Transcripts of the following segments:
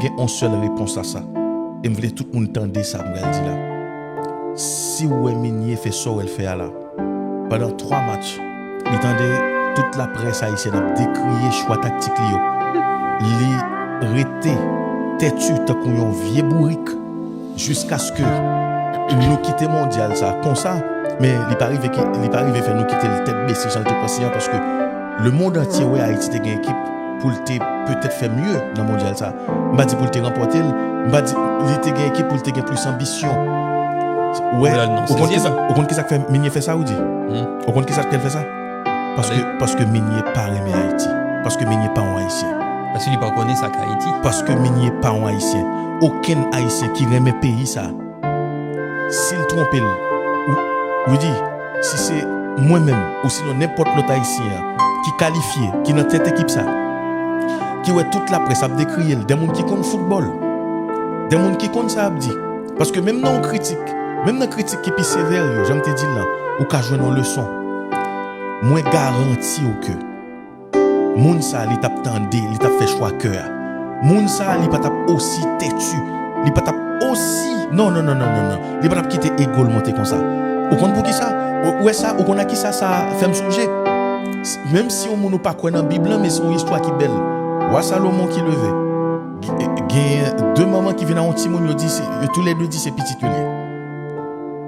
J'ai une seule réponse à ça. Et je voulais tout le monde entendre ça, me dire là. Si ouais Meunier fait ça ou elle fait là, pendant 3 matchs, il entendait toute la presse haïtienne a décrié choix tactique li rete têtu tant qu'on vieux bourrique jusqu'à ce que nous quitter mondial ça comme ça, mais il pas arrivé faire nous quitter le tête baissée sans être patient parce que le monde entier ouais Haïti te gagne équipe pour peut-être faire mieux dans le mondial ça. M'a dit pour te remporter, m'a dit il te gagne équipe pour te gagne plus ambition. Ouais, au compte qui ça fait Meunier fait ça ou dit au compte qui ça fait ça parce que Meunier pas aimé Haïti, parce que Meunier pas un haïtien, parce qu'il pas connaît ça qu'Haïti, parce que Meunier pas un haïtien. Aucun haïtien qui aime pays ça s'il trompe ou dit si c'est moi-même ou sinon n'importe l'autre haïtien qui qualifié qui dans cette équipe ça qui ouais toute la presse a décrié des gens qui connaissent football, des gens qui connaissent ça a dit parce que même dans critique qui est sévère, j'aime te dire là, ou qu'a joué une leçon. Moi garantis que moun sa li t'a tendé, li t'a fait choix cœur. Moun sa li pas t'a aussi têtu, li pas t'a aussi non, li pas t'a quitter égol monter comme ça. Ou compte pour qui ça? Ouais ça, ou qu'on a qui ça fait me songer. Même si on nous pas connaît dans Bible mais c'est une histoire qui belle. Roi Salomon qui levé. Gen 2 mamans qui viennent à un petit monde dit tous les deux dit c'est petit lié.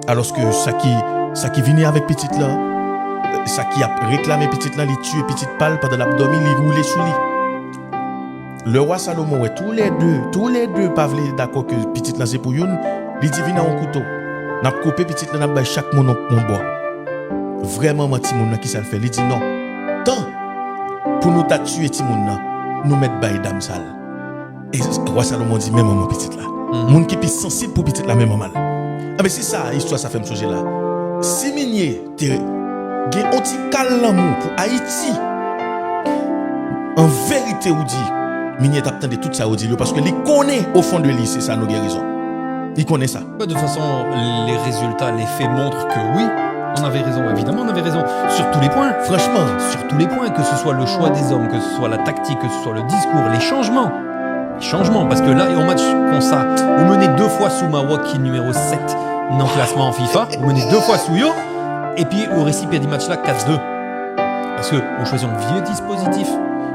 Alors que ça qui venait avec petite là, ça qui a réclamé petite là, il tue petite pâle pendant l'abdomen, il roulait sous lui. Le roi Salomon, ouais, tous les deux pas d'accord que petite là c'est pour une, il dit viens un couteau. N'a coupé petite là, n'a ba chaque monde on bois. Vraiment petit monde qui ça le fait, il dit non. Tant pour nous ta tuer petit monde là, nous mettre bail dame sale. Et le roi Salomon dit même maman petite là. Monde qui est sensible pour petite là même mal. Ah mais c'est ça histoire ça fait me songer là. Si Meunier gen un petit l'amour pour Haïti. En vérité ou dit Meunier t'attendait tout ça ou dit parce que il connaît au fond de lui c'est ça nos guérisons. Il connaît ça. De toute façon les résultats, les faits montrent que oui, on avait raison, évidemment on avait raison sur tous les points. Franchement, sur tous les points, que ce soit le choix des hommes, que ce soit la tactique, que ce soit le discours, les changements, parce que là, en match comme ça, on menait 2 fois sous Maroc qui est numéro 7 dans le classement en FIFA, on menait 2 fois sous Yo, et puis au récipient du match là 4-2. Parce qu'on choisit un vieux dispositif,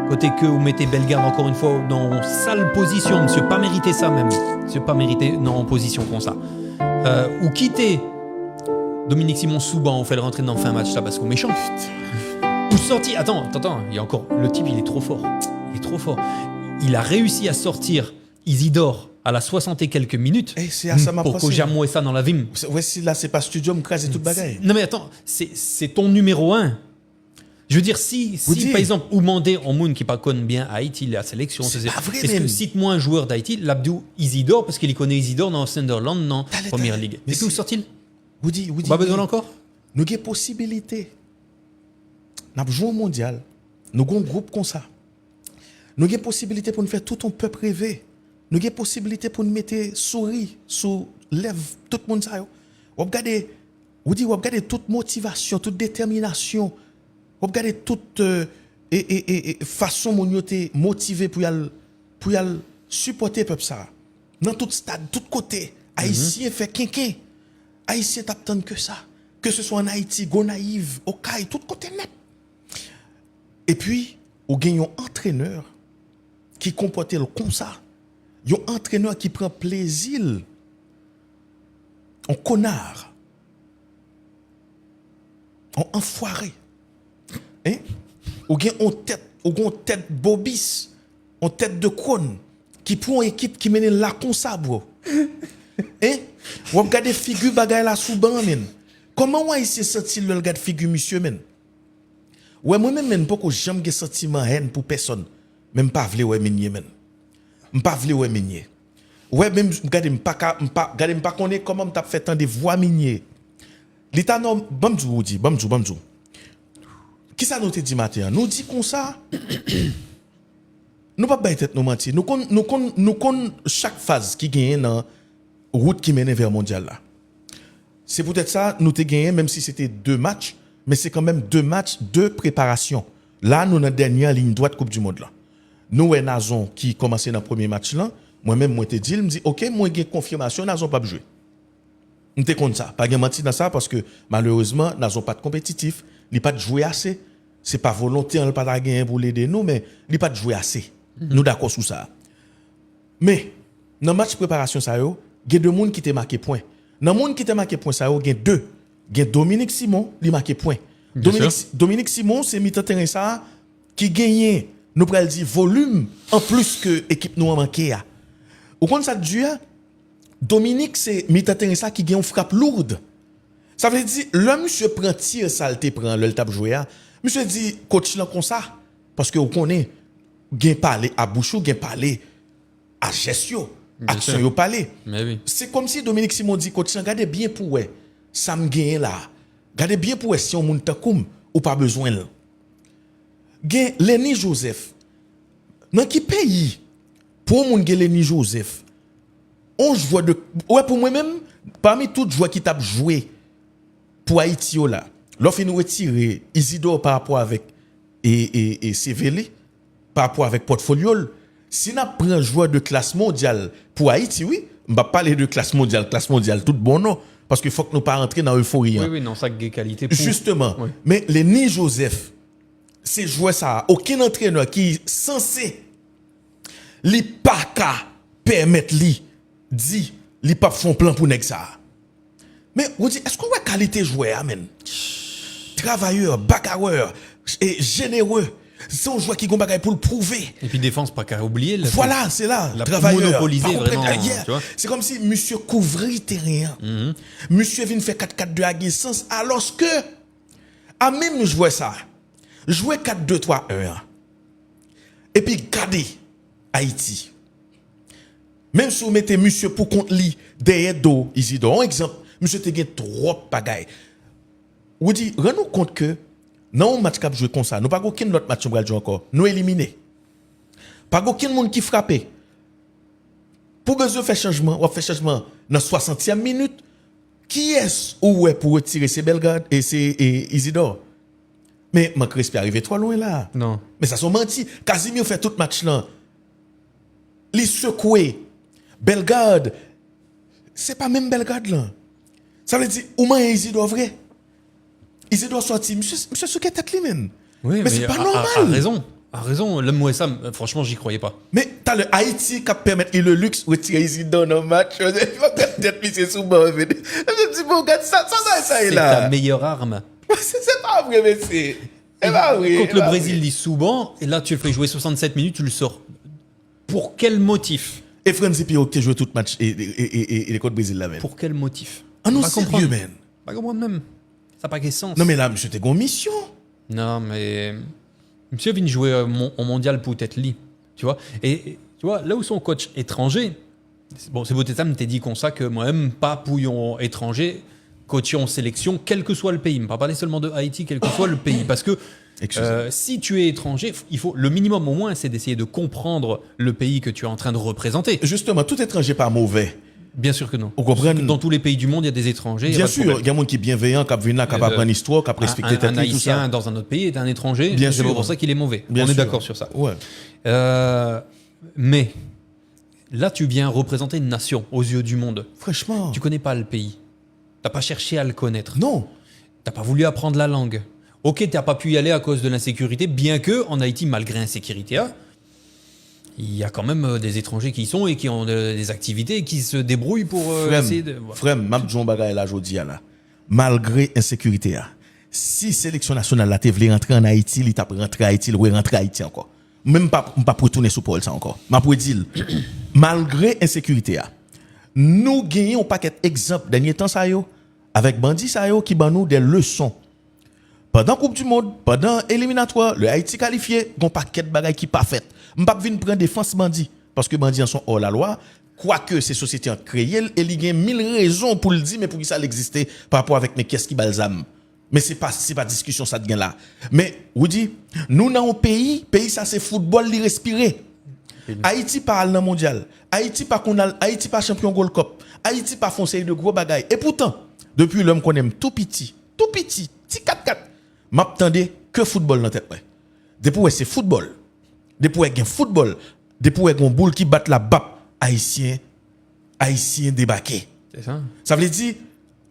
côté que vous mettez Bellegarde encore une fois dans sale position, monsieur, pas mérité ça même, monsieur, pas mérité non en position comme ça. Ou quitter Dominique Simon Souban, on fait le rentrer dans le fin match là parce qu'on est méchant. Ou sorti, attends, il y a encore, le type il est trop fort, il a réussi à sortir Isidore à la 60 et quelques minutes pour que j'amouais ça dans la vime. Ouais, si là c'est pas studio, me crase toute bagaille. Non mais attends, c'est ton numéro 1. Je veux dire, si par exemple, Oumandé en Moun qui pas connaît bien Haïti, la sélection, c'est pas vrai. Est-ce que cite-moi un joueur d'Haïti, l'Abdou Isidore, parce qu'il connaît Isidore dans Sunderland, dans Première Ligue. Et puis où sort-il? Woody, pas besoin encore? Nous avons possibilité. Nous avons joué au mondial. Nous avons un groupe comme ça. Nous avons possibilité pour nous faire tout un peuple rêver. Nous avons possibilité pour nous mettre souris sous lèvres tout le monde ça. Vous regardez toute motivation, toute détermination. Vous regardez toute façon dont nous sommes motivés pour y supporter le peuple ça. Dans tout stade, tout côté, Haïtien fait quinquin. Haïtien t'attend que ça. Que ce soit en Haïti, Gonaïve, Okaï, tout côté net. Et puis, vous avez un entraîneur qui comporte comme ça. Un entraîneur qui prend plaisir. Un connard. Un enfoiré. Hein? Ou avez une tête bobis. Une tête de cône. Qui prend une équipe qui mène la comme ça, bro. Hein? Ou regardez figure bagay la sous ban men. Comment on ici senti le regarde figure monsieur men? Ouais moi même pas que j'aime ge sentiment haine pour personne. Même pas vle ouais Meunier men. M'pas vle ouais Meunier. Ouais même regardez m'pas connaît comment m't'a fait tant de voix Meunier. L'état non bamdou dit bamdou. Qui ça nous te dit matin? Nous dit comme ça. Nous pas bailler tête nous mentir. Nous connaissons chaque phase qui gagne dans route qui mène vers le mondial là. C'est peut-être ça, nous t'ai gagné, même si c'était 2 matchs, mais c'est quand même 2 matchs, 2 préparations. Là, nous, dans la dernière ligne droite Coupe du Monde là. nous ouais Nazon qui commençait dans le premier match là, moi-même moi te dit, me dit OK, moi j'ai confirmation Nazon pas jouer. M'était comme ça, pas menti dans ça parce que malheureusement Nazon pas de compétitif, il pas de jouer assez. C'est pas volonté on pas gagner pour l'aider nous mais il pas de jouer assez. Nous d'accord sur ça. Mais dans le match préparation ça yo, il y a deux monde qui te marqué point. Dans monde qui te marqué point ça yo, il y a deux. Il y a Dominique Simon, il marqué point. Dominique Simon, c'est milieu terrain ça qui gagne, nous pral dire volume en plus que équipe nous a manqué a. Au compte ça du Dominique c'est milieu terrain ça qui gagne une frappe lourde. Ça veut dire le monsieur prend tir saleté prend le tape jouer a. Monsieur dit coach là comme ça parce que on connaît gain parler à bouchou, gain parler à gestion, action yo parler. Mais oui. C'est comme si Dominique Simon dit coach regardez bien pour ouais, ça me gagne là. Regardez bien pour si on moun takoum ou pas besoin là. Gen Lenny Joseph. Dans qui pays pour moun gen Lenny Joseph? On joue de ouais pour moi même parmi tous joueurs qui t'a joué pour Haïti là. L'offre nous retirer Isidore par rapport avec et Sévélé par rapport avec portfolio. Si n'a prend joueur de classe mondiale pour Haïti oui, on va parler de classe mondiale tout bon non. Parce qu'il faut que nous pas rentrer dans l'euphorie. Oui, non, ça a qualité. Justement. Oui. Mais Lenny Joseph, c'est jouer ça. Aucun entraîneur qui est censé, li pas qu'à permettre li, dit, li pas font plan pour nèg ça. Mais on dit, est-ce qu'on voit qualité joueur, amen? Travailleur, bagarreur, et généreux. C'est un joueur qui a bagaille pour le prouver. Et puis défense, pas qu'à oublier. Voilà, c'est là. La travailleur. Monopoliser vraiment. C'est comme si monsieur couvrit terrain. Monsieur vient faire 4-4-2 à Guessens, alors que, à même jouer ça, jouer 4-2-3-1. Et puis garder Haïti. Même si vous mettez monsieur pour compte li, derrière dos, Isidore, un exemple, monsieur te gagne trop bagaille. Vous dites, rendez-nous compte que, non, match cap joué comme ça. Nous pas aucun autre match joué encore. Nous éliminer. Pas aucun monde qui frappe. Pour besoin faire changement, on fait changement dans 60e minute. Qui est-ce ou est pour retirer ces Belgrade et ces Isidore? Mais Crespi arrivé trop loin là. Non. Mais ça sont menti. Casimir fait tout match là. Les secouer. Belgrade. C'est pas même Belgrade là. Ça veut dire ou et Isidore vrai. Isidore sorti, monsieur Souké tête li men. Oui, mais c'est pas normal. A raison. Le Mouessa, franchement, j'y croyais pas. Mais t'as le Haïti qui permet le luxe de retirer Isidore dans le match. Peut-être que c'est souvent. Je me dis, bon, regarde ça est là. C'est ta meilleure arme. C'est pas vrai, mais c'est pas vrai. Contre le Brésil, il est sous-banc, et là, tu le fais jouer 67 minutes, tu le sors. Pour quel motif? Et Frenzy Pio qui a joué tout le match et les contre Brésil là même. Pour quel motif? Ah non, sérieux, man. Pas comprendre même. Ça n'a pas de sens. Non, mais là, monsieur, t'es en mission. Non, mais. Monsieur vient jouer au mondial pour être li. Tu vois? Et tu vois, là où son coach étranger, bon, c'est Botetam t'a dit comme ça que moi-même, pas pouillon étranger, coach en sélection, quel que soit le pays. Je ne parle pas seulement de Haïti, quel que soit le pays. Parce que si tu es étranger, il faut, le minimum au moins, c'est d'essayer de comprendre le pays que tu es en train de représenter. Justement, tout étranger pas mauvais. Bien sûr que non. Dans tous les pays du monde, il y a des étrangers. Bien sûr, il y a des gens qui sont bienveillants, qui viennent là, qui apprennent l'histoire, qui respectent un Haïtien dans un autre pays est un étranger. Bien c'est sûr. pour ça qu'il est mauvais. Bien On sûr. est d'accord sur ça. Ouais. Mais là, tu viens représenter une nation aux yeux du monde. Franchement. Tu connais pas le pays. T'as pas cherché à le connaître. Non. T'as pas voulu apprendre la langue. Ok, t'as pas pu y aller à cause de l'insécurité, bien que en Haïti, malgré l'insécurité, il y a quand même des étrangers qui y sont et qui ont des activités et qui se débrouillent pour essayer de... Frère, Mabdjon Bagay là, jodi là, malgré l'insécurité, si sélection nationale là, t'es voulu rentrer en Haïti, il t'a rentré en Haïti, il va rentrer en Haïti encore. Même pas pour retourner sous Paul ça encore. Ma pour dire, malgré l'insécurité, nous gagnons un paquet d'exemples dernier temps ça yo, avec Bandi ça yo qui ban nous des leçons. Pendant Coupe du Monde, pendant éliminatoire, le Haïti qualifié, un paquet de bagailles qui pas fait. M'pas venir prendre défense Bandi parce que Bandi en sont hors la loi, quoique ces sociétés ont créé et il y a 1000 raisons pour le dire mais pour qui ça l'existait par rapport avec mais qu'est-ce qui balsam. Mais c'est pas discussion ça de gain là. Mais vous dit, nous dans un pays ça c'est football li respirer. Haïti pas dans mondial. Haïti pas champion Gold Cup. Haïti pas font série de gros bagailles et pourtant depuis l'homme qu'on aime tout petit, petit 4-4. M'attendais que football dans tête. Depuis c'est football. Depuis qu'il y a football, depuis qu'il y a un boule qui bat la BAP, haïtien débarqué. C'est ça. Ça veut dire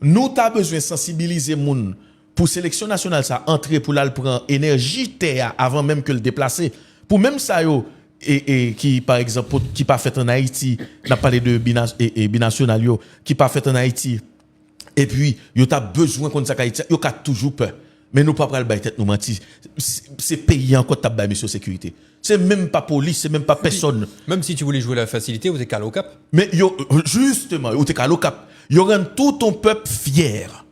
nous avons besoin de sensibiliser moun pour sélection nationale ça entrer pour la prendre énergie terre avant même que le déplacer. Pour même ça yo et qui par exemple qui pas fait en Haïti, n'a parlé de binational yo qui pas fait en Haïti. Et puis yo t'a besoin comme ça Haïti, yo a toujours peur. Mais nous pas pral bailler tête nous mentir. C'est pays encore t'a bailler monsieur sécurité. C'est même pas police, c'est même pas personne. Même si tu voulais jouer la facilité, vous êtes calé au cap. Mais yo justement, yo t'es calé au cap. Yo rend tout ton peuple fier.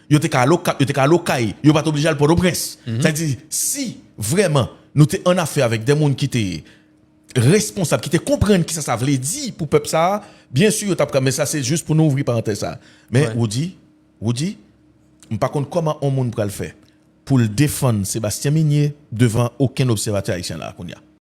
Yo t'es calé au cap, yo t'es calé au caille, yo pas obligé à le Port-au-Prince. C'est-à-dire si vraiment nous t'es en affaire avec des monde qui t'es responsable, qui te comprennent qui ça veut dire pour peuple ça, bien sûr mais ça c'est juste pour nous ouvrir parenthèse ça. Mais Woody, par contre comment on monde pour le faire pour le défendre Sébastien Minier devant aucun observateur haïtien là qu'on y a.